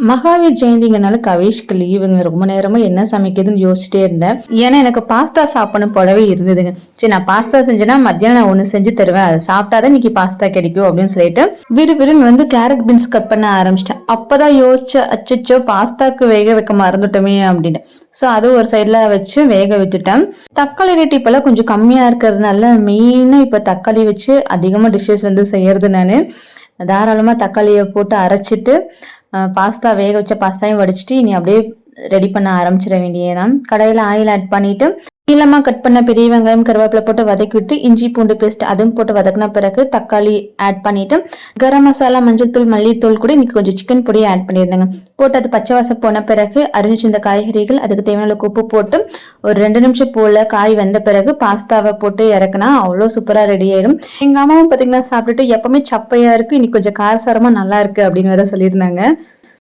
மகாவீர் ஜெயந்திங்கனால கவிஷ்க்கு லீவுங்க. ரொம்ப நேரமா என்ன சமைக்கிறதுன்னு யோசிச்சுட்டே இருந்தேன். ஏன்னா எனக்கு பாஸ்தா சாப்பிடணும் போலவே இருந்ததுங்க. சரி, நான் பாஸ்தா செஞ்சேன்னா மத்தியானம் நான் ஒண்ணு செஞ்சு தருவேன், அதை சாப்பிட்டாதான் இன்னைக்கு பாஸ்தா கிடைக்கும் அப்படின்னு சொல்லிட்டு விறுவிறுன்னு வந்து கேரட் பீன்ஸ் கட் பண்ண ஆரம்பிச்சிட்டேன். அப்பதான் யோசிச்ச, அச்சச்சோ பாஸ்தாக்கு வேக வைக்க மறந்துட்டோமே அப்படின்னு. சோ அது ஒரு சைட்ல வச்சு வேக வச்சுட்டேன். தக்காளி ரேட் இப்பெல்லாம் கொஞ்சம் கம்மியா இருக்கிறதுனால மெயினா இப்ப தக்காளி வச்சு அதிகமா டிஷ்ஷஸ் வந்து செய்யறது நானு. தாராளமா தக்காளியை போட்டு அரைச்சிட்டு பாஸ்தா வேக வச்ச பாஸ்தாவையும் வடிச்சிட்டு இனி அப்படியே ரெடி பண்ண ஆரம்பிச்சிட வேண்டியதான். கடாயில ஆயில் ஆட் பண்ணிட்டு நீளமா கட் பண்ண பெரிய வெங்காயம் கருவேப்பிலை போட்டு வதக்கி விட்டு இஞ்சி பூண்டு பேஸ்ட் அதுவும் போட்டு வதக்கின பிறகு தக்காளி ஆட் பண்ணிட்டு கரம் மசாலா, மஞ்சள் தூள், மல்லித்தூள் கூட இன்னைக்கு கொஞ்சம் சிக்கன் பொடியை ஆட் பண்ணியிருந்தேங்க. போட்டு அது பச்சை வாசம் போன பிறகு அரிஞ்சு இந்த காய்கறிகள் அதுக்கு தேவையான உப்பு போட்டு ஒரு 2 நிமிஷம் போல காய் வெந்த பிறகு பாஸ்தாவை போட்டு இறக்குனா அவ்வளோ சூப்பரா ரெடி ஆயிடும். எங்க அம்மாவும் பாத்தீங்கன்னா சாப்பிட்டுட்டு எப்பவுமே சப்பையா இருக்கு, இன்னைக்கு கொஞ்சம் காரசாரமா நல்லா இருக்கு அப்படின்னு வேற சொல்லியிருந்தாங்க.